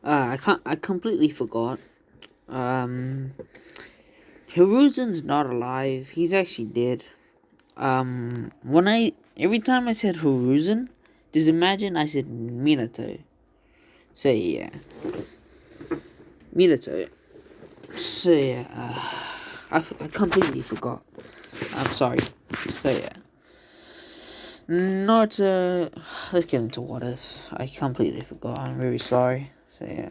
I completely forgot. Um, Hiruzen's not alive. He's actually dead. Every time I said Hiruzen, just imagine I said Minato. So yeah, Minato. So yeah, I completely forgot. I'm sorry. So yeah, Naruto. Let's get into what is. I completely forgot. I'm very sorry. So yeah,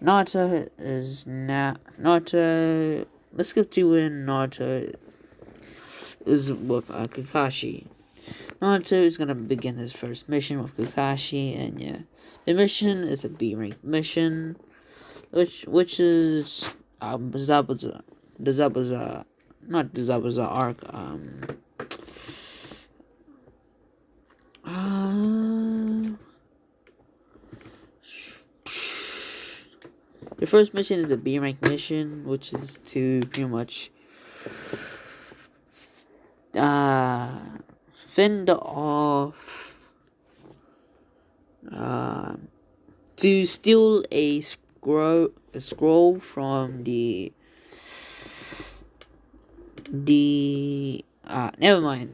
Naruto is now Naruto. Let's skip to when Naruto is with Kakashi. Naruto is gonna begin his first mission with Kakashi, and yeah, the mission is a B rank mission, which is Zabuza, the Zabuza, not the Zabuza arc. Uh, the first mission is a B rank mission, which is to pretty much fend off to steal a scroll from the never mind.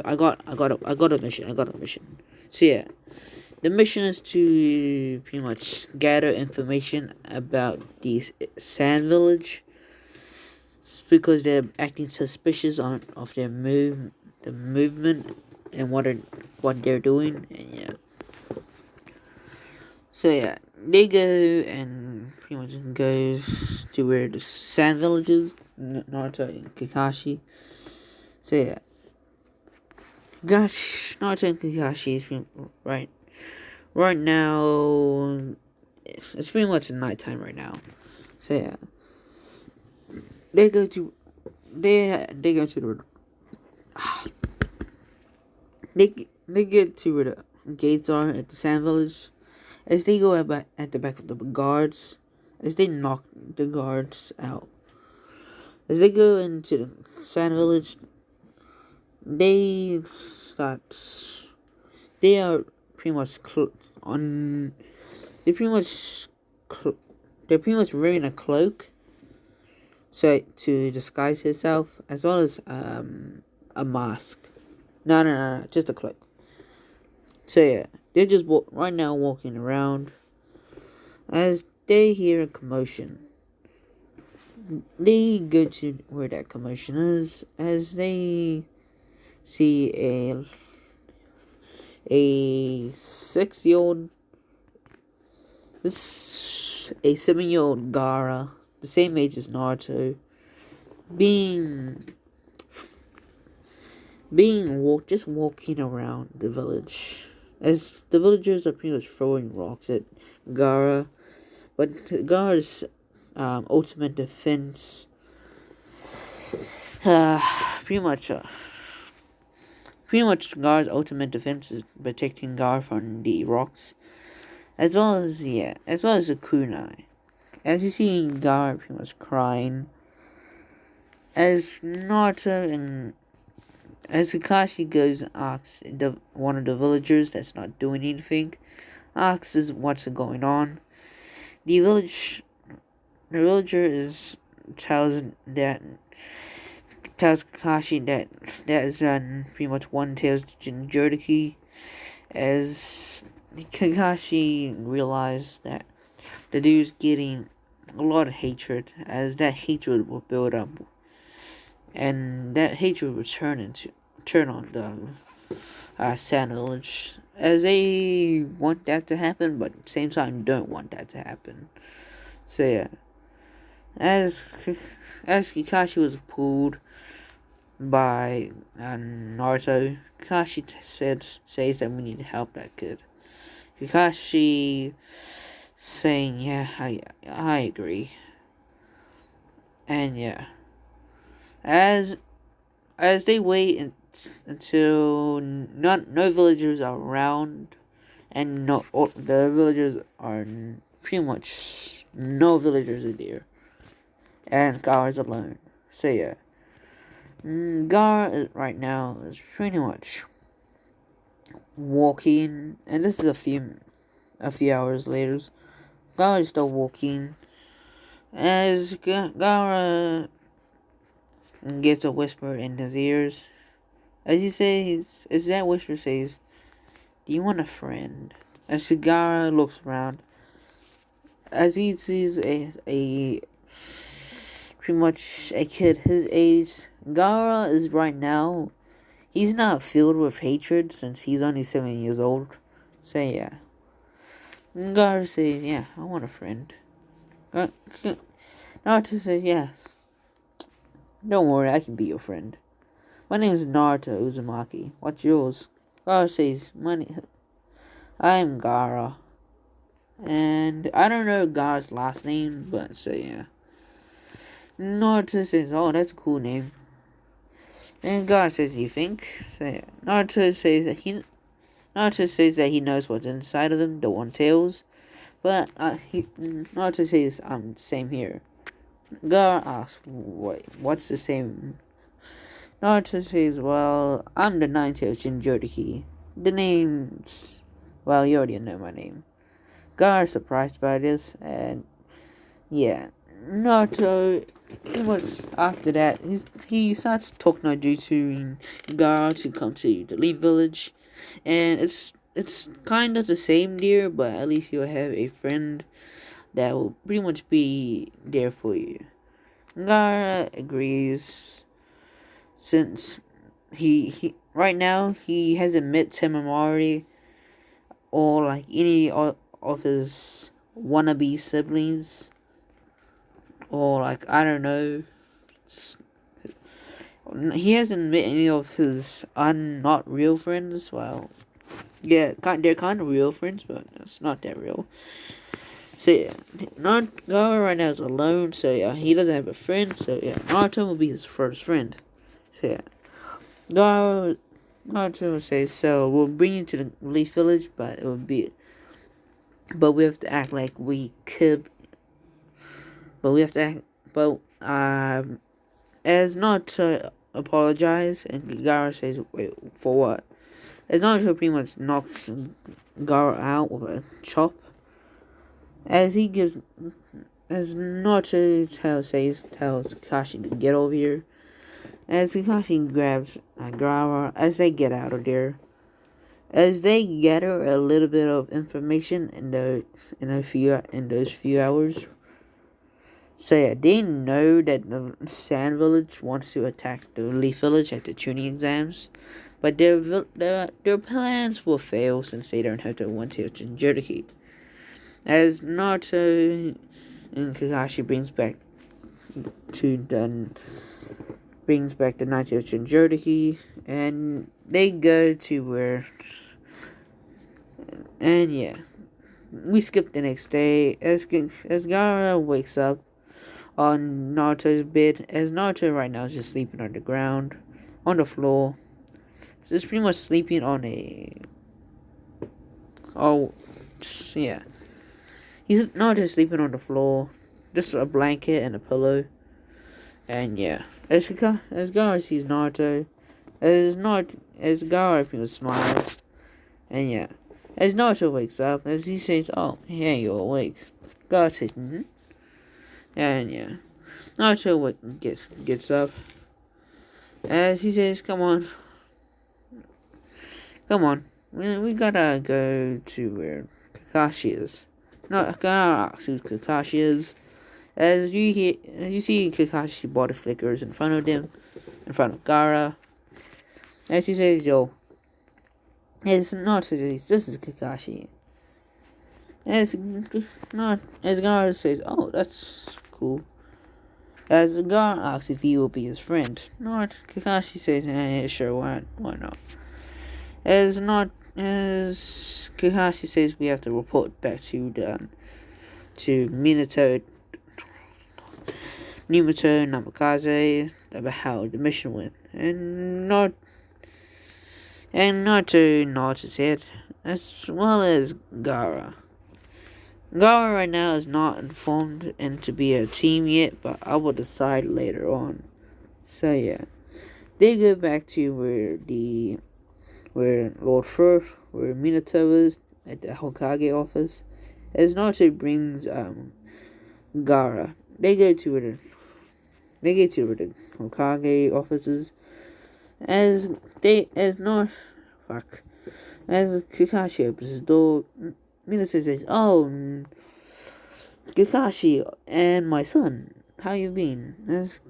I got a mission. So yeah, the mission is to pretty much gather information about the sand village, because they're acting suspicious of the movement, and what they're doing, and yeah. So yeah, they go and pretty much goes to where the sand villages, Naruto and Kakashi. So yeah, gosh, Naruto and Kakashi is right now. It's pretty much nighttime right now. So yeah, they go to they go to the they get to where the gates are at the sand village. As they go at the back of the guards, as they knock the guards out, as they go into the sand village, they start. They are pretty much on. They pretty much. They're pretty much wearing a cloak, so to disguise herself, as well as a mask. No, just a cloak. So yeah, they're just right now walking around. As they hear a commotion, they go to where that commotion is. As they see a 6-year-old, this a 7-year-old Gara, the same age as Naruto, being just walking around the village, as the villagers are pretty much throwing rocks at Gara, but Gara's ultimate defense, uh, pretty much Gar's ultimate defense is protecting Gar from the rocks, as well as the kunai. As you see Gar pretty much crying, as Naruto and as Kakashi goes and asks one of the villagers that's not doing anything, asks what's going on. The villager tells Kakashi that is pretty much One Tail's Jinchuriki, as Kakashi realized that the dude's getting a lot of hatred, as that hatred will build up, and that hatred will turn on the Sand Village, as they want that to happen, but at the same time don't want that to happen. So yeah, as Kakashi was pulled by Naruto, Kakashi says that we need to help that kid. Kakashi saying, yeah, I agree. And yeah, as they wait until no villagers are around, and the villagers are pretty much no villagers are there, and Gar is alone. So yeah, Gar right now is pretty much walking, and this is a few hours later. Gaara is still walking as Gaara gets a whisper in his ears. As he says, as that whisper says, "Do you want a friend?" As Gaara looks around, as he sees a pretty much a kid his age, Gaara is right now. He's not filled with hatred since he's only 7 years old. So yeah, Gaara says, "Yeah, I want a friend." Naruto says, "Yeah, don't worry, I can be your friend. My name is Naruto Uzumaki. What's yours?" Gaara says, I am Gaara. And I don't know Gaara's last name, but so yeah. Naruto says, "Oh, that's a cool name." And Gaara says, "You think?" So yeah. Naruto says that he knows what's inside of them, the one tails. But Naruto says, same here." Gaara asks, what's the same?" Naruto says, "Well, I'm the nine-tailed Jinchuriki. The name's... well, you already know my name." Gaara is surprised by this, and yeah. Naruto, after that, he starts talking no jutsu Gaara to come to the Leaf Village. And it's kind of the same there, but at least you'll have a friend that will pretty much be there for you. Gaara agrees, since he right now he hasn't met Temamori or like any of his wannabe siblings, or like I don't know, he hasn't met any of his not real friends. Well, yeah, they're kind of real friends, but it's not that real. So yeah, Naruto right now is alone. So yeah, he doesn't have a friend. So yeah, Naruto will be his first friend. So yeah, Naruto will say, "So we'll bring you to the Leaf Village, but we have to act like we could. But we have to act. But as Naruto apologize, and Gaara says, "Wait, for what?" As Naruto pretty much knocks Gaara out with a chop. As Naruto tells Kakashi to get over here. As Kakashi grabs Gaara as they get out of there. As they gather a little bit of information in those few hours. So yeah, they know that the Sand Village wants to attack the Leaf Village at the tuning exams, but their plans will fail since they don't have the one-tailed Jinchuriki. As Naruto and Kakashi brings back the nine-tailed Jinchuriki, and they go to where, and yeah, we skip the next day as Gaara wakes up on Naruto's bed, as Naruto right now is just sleeping on the ground, on the floor. Just pretty much sleeping on yeah. He's not just sleeping on the floor, just a blanket and a pillow. And yeah, as Gaara sees Naruto, as Gaara pretty much smiles. And yeah, as Naruto wakes up, as he says, "Oh, yeah, you're awake." Gaara says, "Mm-hmm." And yeah, Naruto gets up, as he says, "Come on, we gotta go to where Kakashi is." No, Gaara asks who Kakashi is. As you see Kakashi body flickers in front of them, in front of Gaara. As he says, "Yo, it's not this is Kakashi." As Gaara says, "Oh, that's cool." As Gaara asks if he will be his friend, Kakashi says, "Yeah, sure, why not?" As Kakashi says, we have to report back to Minato Namikaze about how the mission went, and Naruto nods his head, as well as Gaara. Gaara right now is not informed and to be a team yet, but I will decide later on. So yeah, they go back to where Lord Firth, where Minato is at the Hokage office, As Naruto brings Gara, they go to the Hokage offices as Kakashi opens the door. Minato says, "Oh, Kakashi and my son, how you been?" As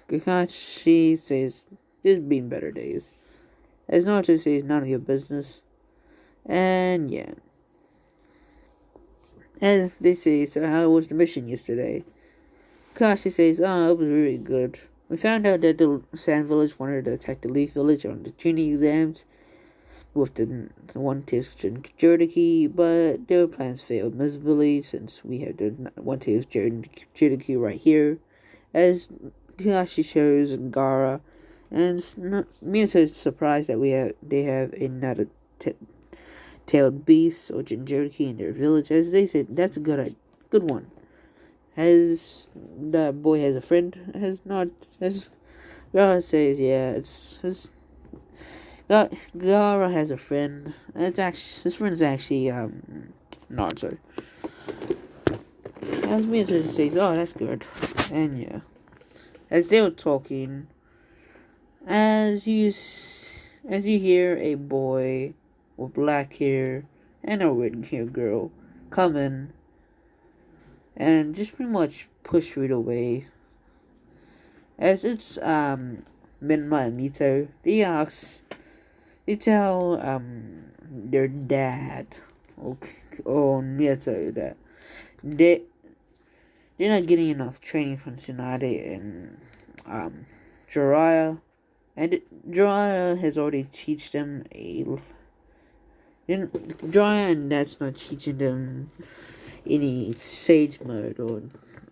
Kakashi says, "There's been better days." As Naruto says, "None of your business." And yeah, as they say, "So how was the mission yesterday?" Kakashi says, "Oh, it was really good. We found out that the Sand Village wanted to attack the Leaf Village on the training exams with the One Tails Jiraiya, but their plans failed miserably since we have the One Tails Jiraiya right here." As Kakashi shows Gara, and Minato is surprised that they have another tailed beast or Jinchuriki in their village. As they said, that's a good one. Has the boy has a friend? Has not? As Gara says, yeah, it's his. Gara has a friend. And it's actually his friend's actually Naruto. As Minato says, oh, that's good. And yeah, as they were talking, as you hear a boy with black hair and a red hair girl come in and just pretty much push it away. As it's Minma and Mito, they tell their dad or Mito that they're not getting enough training from Tsunade and Jiraiya, and Jiraiya has already teach them Jiraiya, and that's not teaching them any Sage Mode or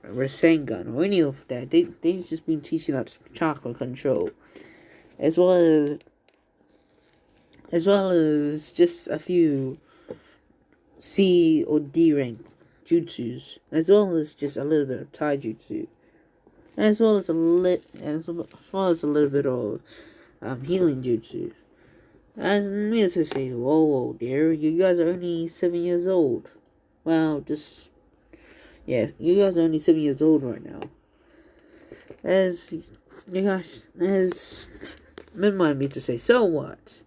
Rasengan or any of that. They've just been teaching us chakra control, as well as just a few C or D rank jutsus, as well as just a little bit of taijutsu, as well as a little bit of healing jutsu. As Minato says, whoa there, you guys are only 7 years old. Well, yes, you guys are only 7 years old right now. As remind me to say, so what?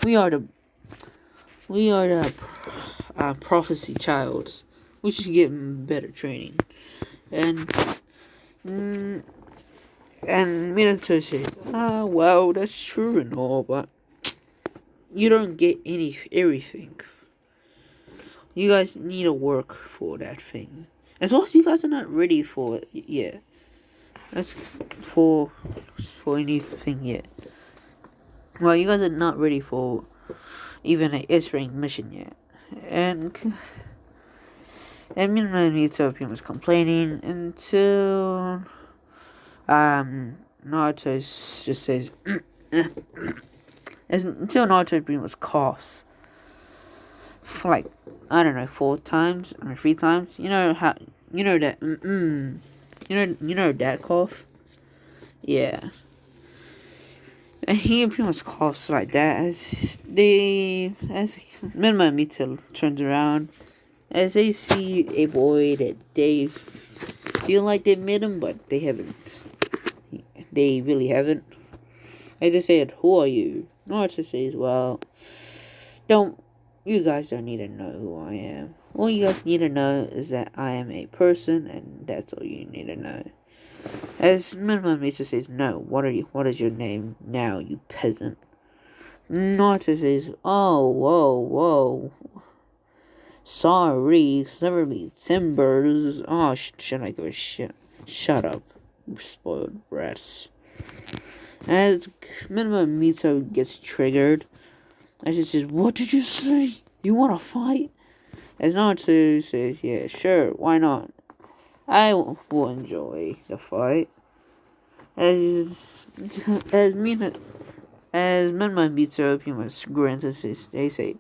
We are the prophecy childs. We should get better training. And Minato says, well, that's true and all, but you don't get everything. You guys need to work for that thing. As well as you guys are not ready for it yet. That's for anything yet. Well, you guys are not ready for even an S-rank mission yet. And me and Mito was complaining until Naruto just says until Naruto was coughs for like, I don't know, 3 times. You know that you know that cough? Yeah. And he pretty much coughs like that as Minma Mito turns around as they see a boy that they feel like they met him, but they haven't. They really haven't. I just said, who are you? Naruto says, well, you guys don't need to know who I am. All you guys need to know is that I am a person, and that's all you need to know. As Minma Mito says, no, what is your name now, you peasant? Naruto says, oh, whoa. Sorry, serve me timbers. Oh, should I go shit? Shut up, you spoiled brats. As Minma Mito gets triggered, as she says, what did you say? You want to fight? As Naruto says, yeah, sure, why not? I will enjoy the fight. As Minma Mito pretty much grins and says, they say,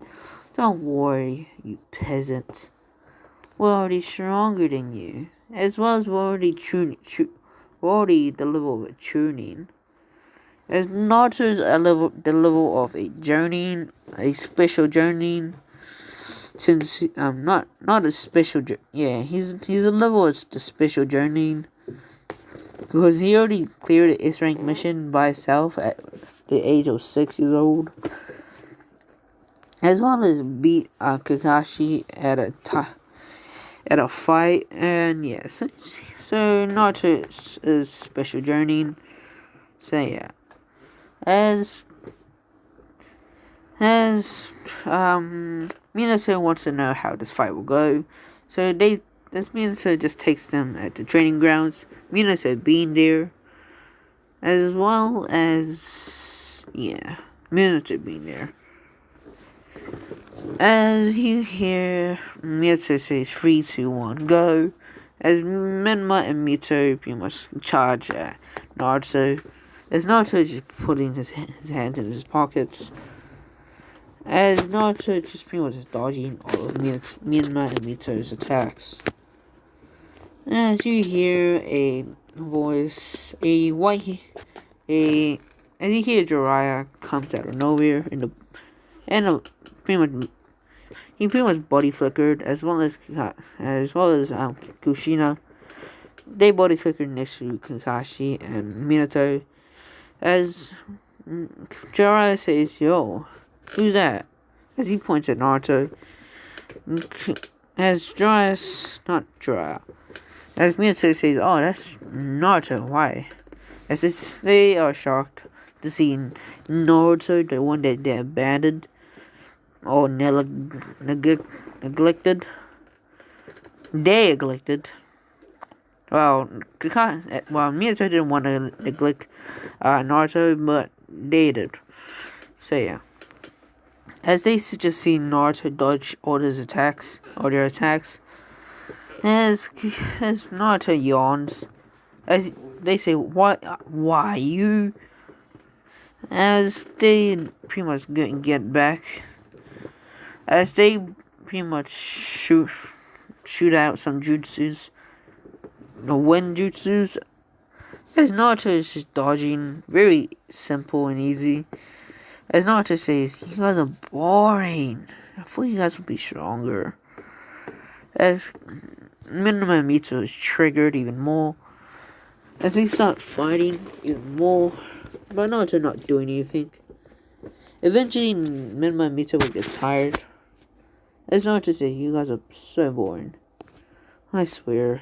don't worry, you peasant. We're already stronger than you. As well as we're already the level of tuning. As Naruto's the level of a journeying, a special journeying. since not a special yeah, he's a level of the special journeying, because he already cleared the S rank mission by himself at the age of 6 years old, as well as beat Kakashi at a fight. And yeah, so Naruto is special journeying. So yeah, as Minato wants to know how this fight will go, so this Minato just takes them at the training grounds. Minato being there, as well as Minato being there. As you hear Minato say 3, 2, 1, go. As Menma and Mito pretty much charge at Naruto. As Naruto is just putting his hands in his pockets. As Naruto just pretty much dodging all of Menma and Mito's attacks. As you hear a voice, as you hear Jiraiya comes out of nowhere he pretty much body flickered, as well as Kushina. They body flickered next to Kakashi and Minato. As Jiraiya says, "Yo, who's that?" As he points at Naruto. As Minato says, "Oh, that's Naruto. Why?" As they are shocked to see Naruto, the one that they abandoned or neglected. Well, Minato didn't want to neglect Naruto, but they did. So yeah, as they just see Naruto dodge all their attacks, as Naruto yawns, as they say, why you?" As they pretty much get back, as they pretty much shoot out some jutsus, the wind jutsus, as Naruto is just dodging, very simple and easy. As Naruto says, "You guys are boring. I thought you guys would be stronger." As Minima Mito is triggered even more, as they start fighting even more, but Naruto not doing anything. Eventually, Minima and Mito will get tired. As Naruto says, "You guys are so boring. I swear."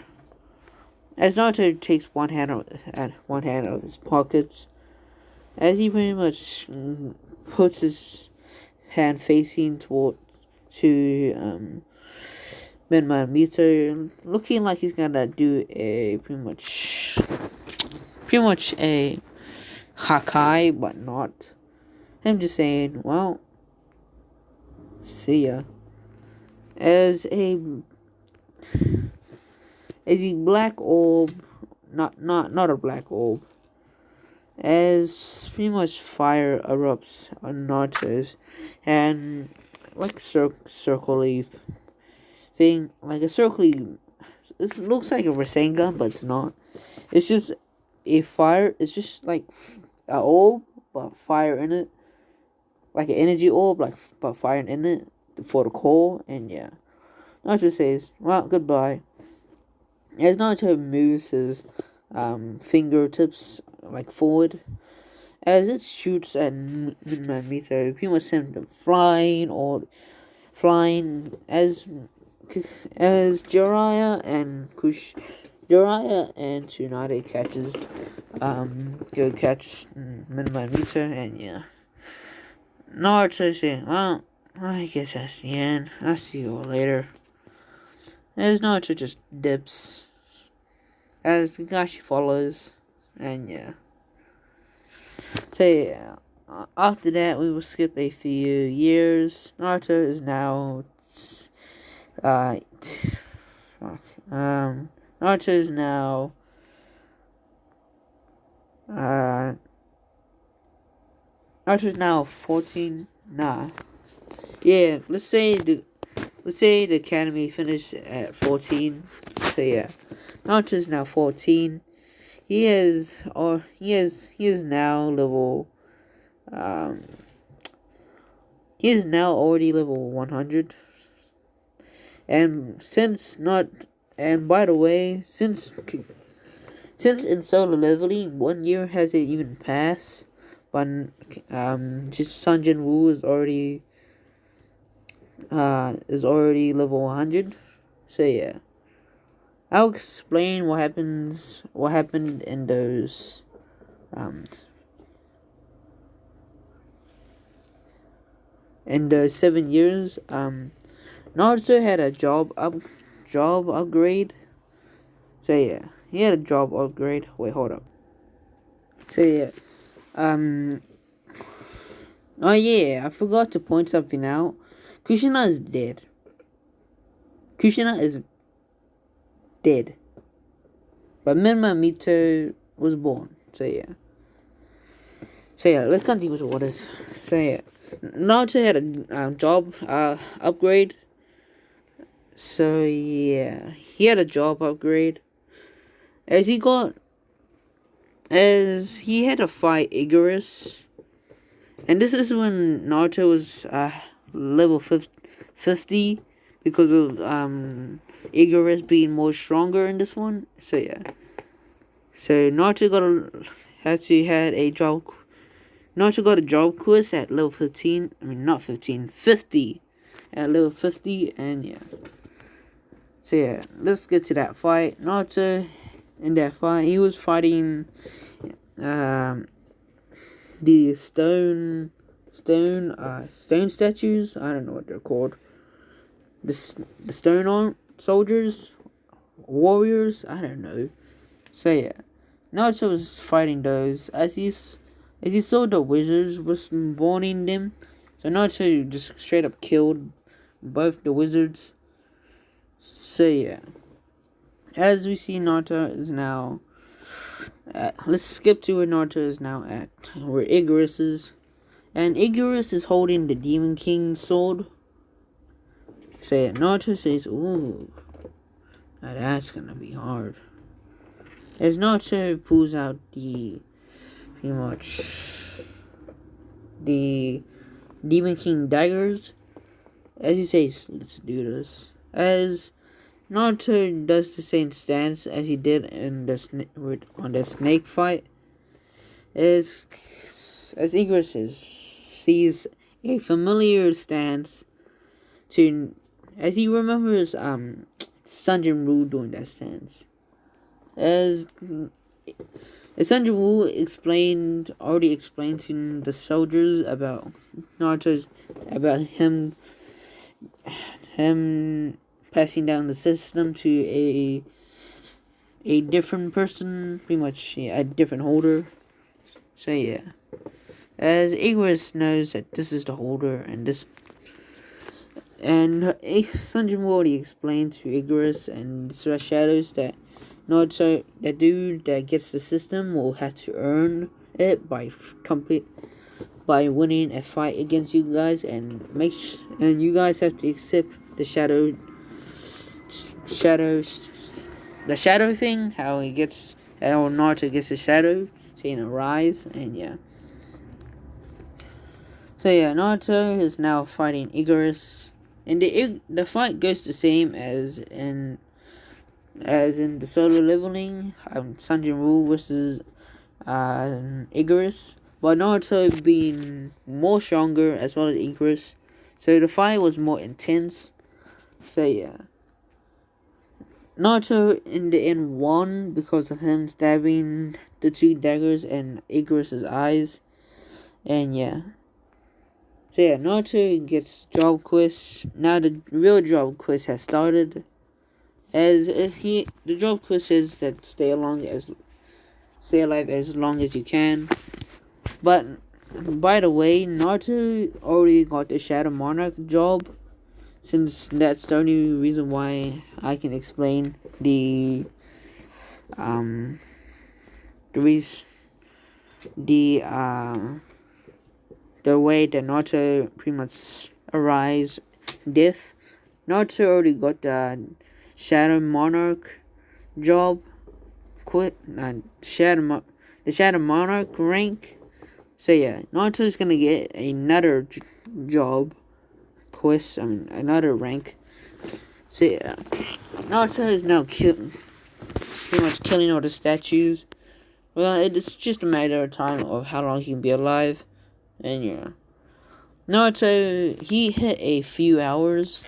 As Naruto takes one hand out of his pockets, as he pretty much puts his hand facing to Minima and Mito, looking like he's gonna do a pretty much a Hakai, but not. I'm just saying, well, see ya. As a black orb, not a black orb, as pretty much fire erupts on Naruto's, and like circly thing, like a circly. This looks like a Rasengan, but it's not. It's just a fire. It's just like an orb, but fire in it, like an energy orb, but fire in it for the core. And yeah, Naruto says, "Well, goodbye." As Naruto moves his fingertips like forward, as it shoots at Mito, pretty much sends him flying as Jiraiya and Tsunade catch Minima Mito, and yeah, Naruto says, "Well, I guess that's the end. I'll see you all later." As Naruto just dips, as Kakashi follows, and yeah. So yeah, after that we will skip a few years. Naruto is now, Naruto is now, Naruto is now 14. Nah, yeah. Let's say the academy finished at 14. So yeah, Naruto is now 14. He is now level. He is now already level 100. And since not, and by the way, since in solo leveling, 1 year hasn't even passed, but just Sun Jin Woo is already level 100. So yeah, I'll explain what happened in those 7 years. Naruto had a job upgrade. So yeah, he had a job upgrade. Wait, hold up. So yeah, um, oh yeah, I forgot to point something out. Kushina is dead. Kushina is dead, but Minma Mito was born. So yeah. So yeah, let's continue with what is. So yeah, Naruto had a job upgrade. So yeah, he had a job upgrade. As he had to fight Icarus, and this is when Naruto was level 50 because of Icarus being more stronger in this one. So yeah, so Naruto got a job quest at level 15. I mean not 15, 50 at level 50, and yeah. So yeah, let's get to that fight. Naruto, in that fight, he was fighting the stone statues. I don't know what they're called. The stone arm soldiers, warriors. I don't know. So yeah, Naruto was fighting those as he saw the wizards was spawning them. So Naruto just straight up killed both the wizards. So yeah, as we see, Naruto is now. Let's skip to where Naruto is now at, where Icarus is, and Icarus is holding the Demon King sword. So yeah, Naruto says, "Ooh, now that's gonna be hard." As Naruto pulls out the Demon King daggers, as he says, "Let's do this." As Naruto does the same stance as he did on the snake fight. As Icarus sees a familiar stance as he remembers Sanjin Ryu doing that stance. As Sanjin Ryu already explained to the soldiers about him passing down the system to a different person, pretty much a different holder. So yeah, as Icarus knows that this is the holder, and Sanjin already explained to Icarus and the Shadows that Naruto, that dude that gets the system, will have to earn it by winning a fight against you guys, and you guys have to accept the shadow thing, how Naruto gets the shadow, saying a rise, and yeah. So yeah, Naruto is now fighting Icarus, and the fight goes the same as in the solo leveling, Sanjin Ryu versus Icarus, but Naruto being more stronger as well as Icarus, so the fight was more intense. So yeah, Naruto in the end won because of him stabbing the two daggers in Icarus's eyes, and yeah. So yeah, Naruto gets job quest. Now the real job quest has started. The job quest says that stay alive as long as you can. But by the way, Naruto already got the Shadow Monarch job, since that's the only reason why I can explain the way that Naruto pretty much arrives death. Naruto already got the Shadow Monarch job the Shadow Monarch rank. So yeah, Naruto's gonna get another job quest, another rank. So yeah, Naruto is now pretty much killing all the statues. Well, it's just a matter of time of how long he can be alive. And yeah, Naruto, he hit a few hours.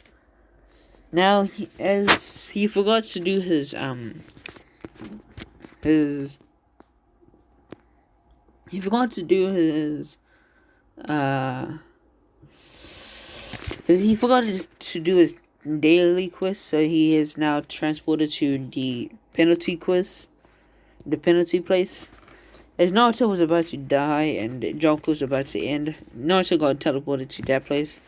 Now, as he forgot to do his he forgot to do he forgot to do his daily quest, so he is now transported to the penalty quest, the penalty place. As Naruto was about to die and the job was about to end, Naruto got teleported to that place.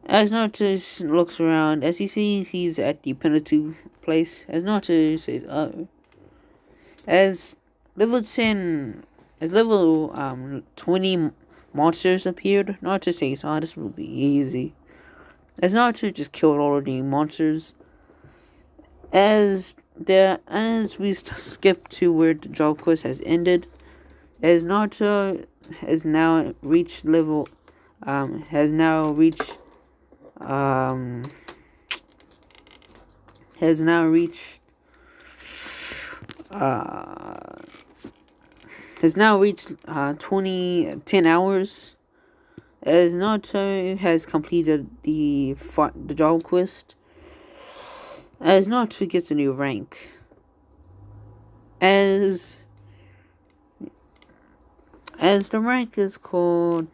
As Naruto looks around, as he sees he's at the penalty place, as Naruto says, "Oh," as level 20 monsters appeared, Naruto says, "Oh, this will be easy." As Naruto just killed all of the monsters, as we skip to where the job quest has ended, as Naruto has now reached level, has now reached um has now reached uh has now reached 10 hours, as Naruto has completed the job quest, as Naruto gets a new rank, as the rank is called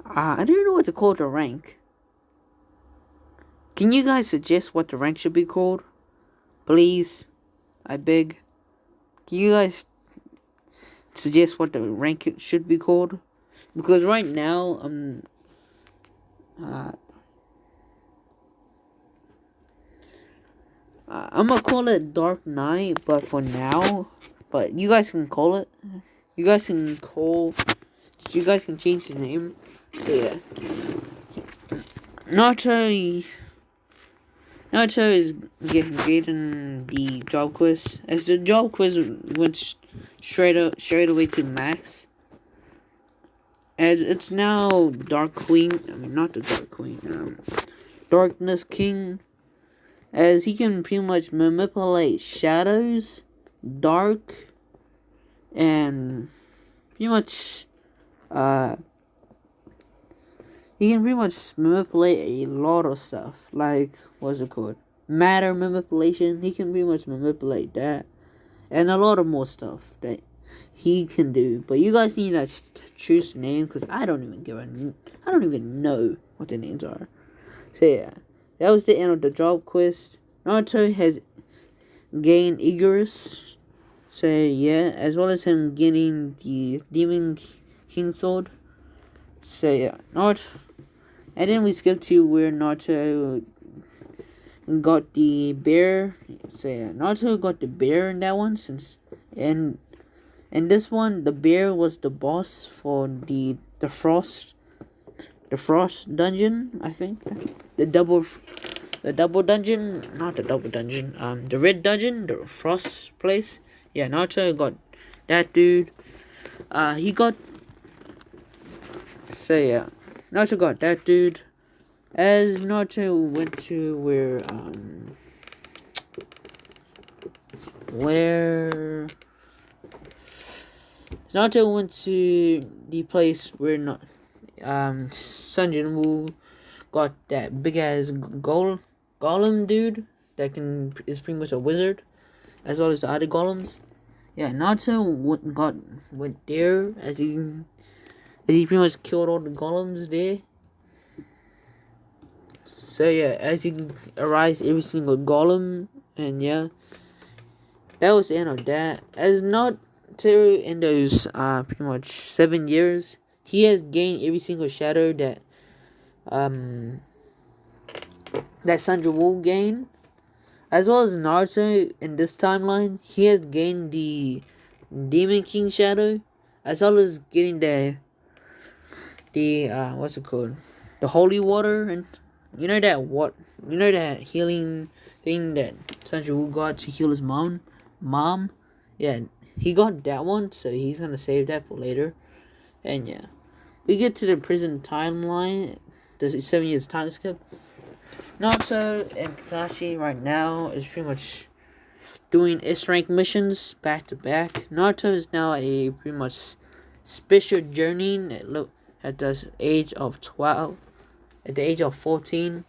I don't know what to call the rank. Can you guys suggest what the rank should be called? Please, I beg. Can you guys suggest what the rank should be called? Because right now, I'm gonna call it Dark Knight, but for now, but you guys can call it. You guys can change the name. So yeah, Naruto is getting the job quiz. As the job quiz went straight away to Max. As it's now Dark Queen. I mean, not the Dark Queen. Darkness King. As he can pretty much manipulate shadows, dark, and pretty much he can pretty much manipulate a lot of stuff. Like, what's it called? Matter manipulation. He can pretty much manipulate that. And a lot of more stuff that he can do. But you guys need to choose the name, because I don't even know what the names are. So yeah, that was the end of the job quest. Naruto has gained Igorus. So yeah, as well as him getting the Demon King Sword. So yeah, Naruto. And then we skip to where Naruto got the bear. So yeah, Naruto got the bear in that one, and in this one the bear was the boss for the frost dungeon, I think. The double dungeon, not the double dungeon, the red dungeon, the frost place. Yeah, Naruto got that dude. He got, so yeah, Naruto got that dude. As Naruto went to where Naruto went to the place where Sun Woo got that big ass golem dude that is pretty much a wizard, as well as the other golems. Yeah, Naruto went there as he pretty much killed all the golems there. So yeah, as he erased every single golem, and yeah, that was the end of that. As Naruto in those pretty much 7 years, he has gained every single shadow that Sanji will gain, as well as Naruto in this timeline. He has gained the Demon King shadow, as well as getting the what's it called, the holy water, and you know that healing thing that Sanji Wu got to heal his mom. Yeah, he got that one, so he's gonna save that for later. And yeah, we get to the prison timeline. The 7 years time skip. Naruto and Kakashi right now is pretty much doing S rank missions back to back. Naruto is now a pretty much special journeying at the age of 12, at the age of 14.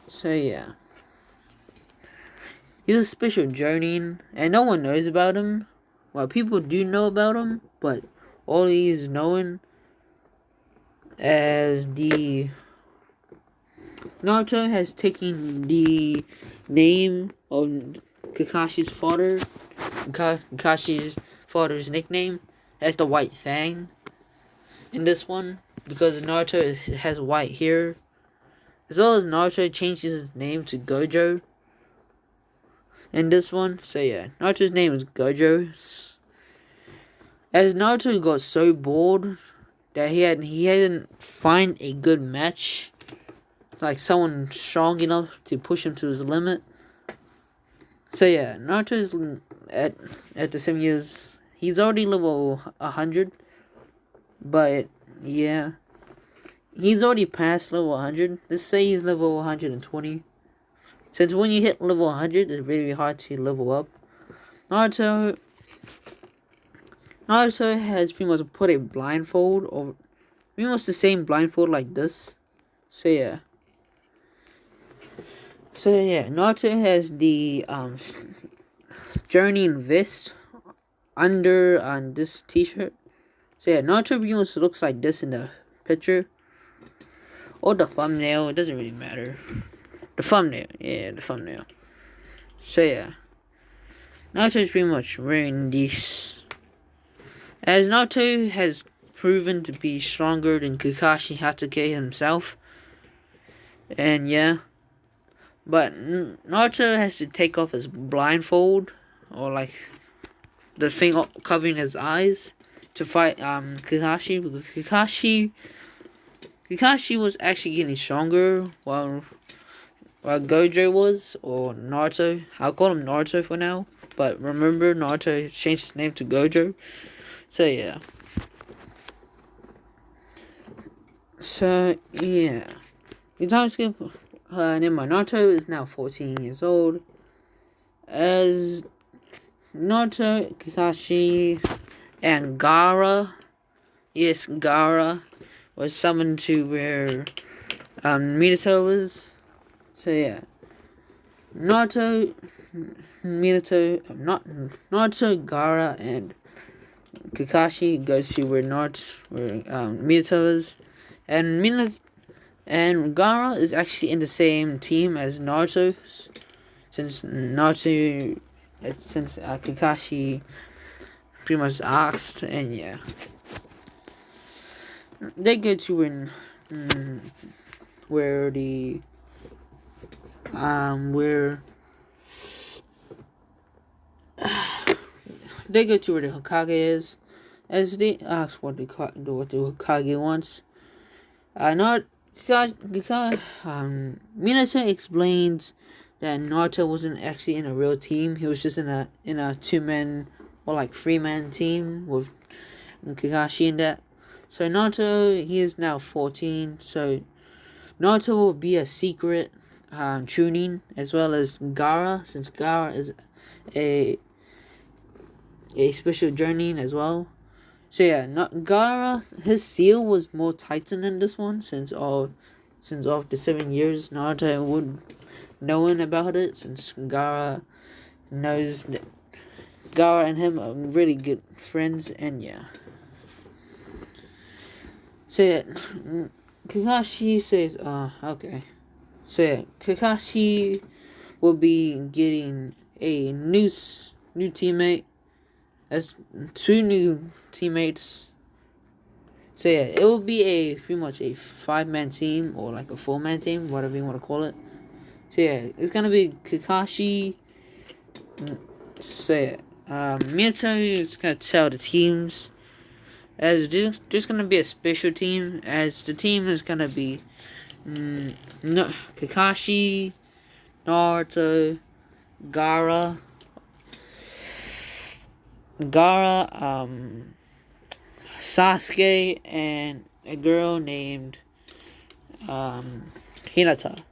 So yeah, he's a special journeying, and no one knows about him. Well, people do know about him, but all he's known as the Naruto has taken the name of Kakashi's father, Kakashi's father's nickname, as the White Fang in this one, because Naruto has white hair, as well as Naruto changed his name to Gojo in this one. So yeah, Naruto's name is Gojo. As Naruto got so bored that he hadn't find a good match, like someone strong enough to push him to his limit. So yeah, Naruto's at the 7 years. He's already level 100, but yeah, he's already past level 100. Let's say he's level 120. Since when you hit level 100, it's really hard to level up. Naruto has pretty much put a blindfold over, pretty much the same blindfold like this. So yeah. Naruto has the journeying vest under on this t-shirt. So yeah, Naruto pretty much looks like this in the picture. Or the thumbnail, it doesn't really matter. The thumbnail. So yeah, Naruto is pretty much wearing these. As Naruto has proven to be stronger than Kakashi Hatake himself. And yeah. But Naruto has to take off his blindfold, or like the thing covering his eyes, to fight Kakashi. Because Kakashi was actually getting stronger while Gojo was, or Naruto. I'll call him Naruto for now. But remember, Naruto changed his name to Gojo. So yeah. The time skip. Naruto is now 14 years old. As Naruto, Kakashi, and Gaara, was summoned to where Minato is. So yeah, Naruto, Gaara, and Kakashi goes to where Minato is, and Gaara is actually in the same team as Naruto, since Kakashi pretty much asked, and yeah, they go to where the they go to where the Hokage is, as they ask what the Hokage wants. Minato explains that Naruto wasn't actually in a real team. He was just in a 2-man or like 3-man team with Kakashi and that. So Naruto, he is now 14. So Naruto will be a secret tuning, as well as Gaara, since Gaara is a special journeying as well. So yeah, Gaara, his seal was more tightened in this one, since of the 7 years Naruto would knowing about it, since Gaara knows that Gaara and him are really good friends, and yeah. So yeah, Kakashi says, okay. So yeah, Kakashi will be getting a new teammate, as 2 new teammates. So yeah, it will be pretty much a 5-man team, or like a 4-man team, whatever you want to call it. So yeah, it's gonna be Kakashi. So yeah, Minato is gonna tell the teams, as there's gonna be a special team, as the team is gonna be Kakashi, Naruto, Gaara, Sasuke, and a girl named Hinata.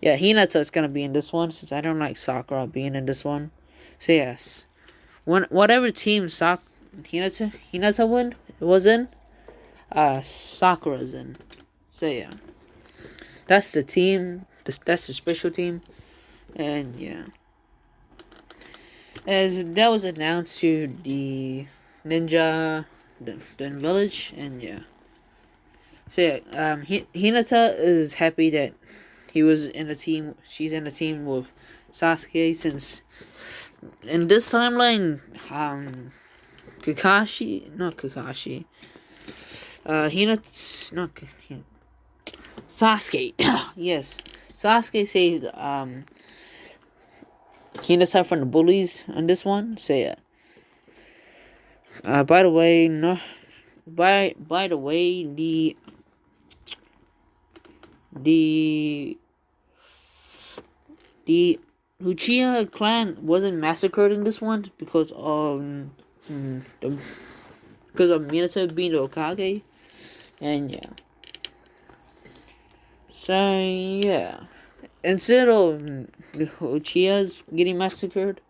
Yeah, Hinata is gonna be in this one since I don't like Sakura being in this one. So yes, whatever team Hinata was in, Sakura's in. So yeah, that's the team. That's the special team, and yeah, as that was announced to the the village, and yeah. So yeah, Hinata is happy that he was in a team. She's in a team with Sasuke since in this timeline, not Kakashi, Hinata, not Sasuke. Yes, Sasuke saved Hinata from the bullies on this one. So yeah. By the way, no. By the way, the Uchiha clan wasn't massacred in this one because because of Minato being the Hokage, and yeah. So yeah, instead of the Uchihas getting massacred,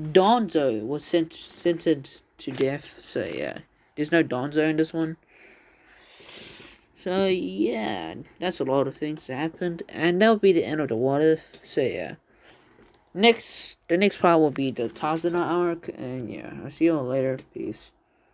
Donzo was sentenced to death. So yeah, there's no Donzo in this one. So yeah, that's a lot of things that happened, and that'll be the end of the What If. So yeah, the next part will be the Tazuna arc, and yeah, I'll see you all later. Peace.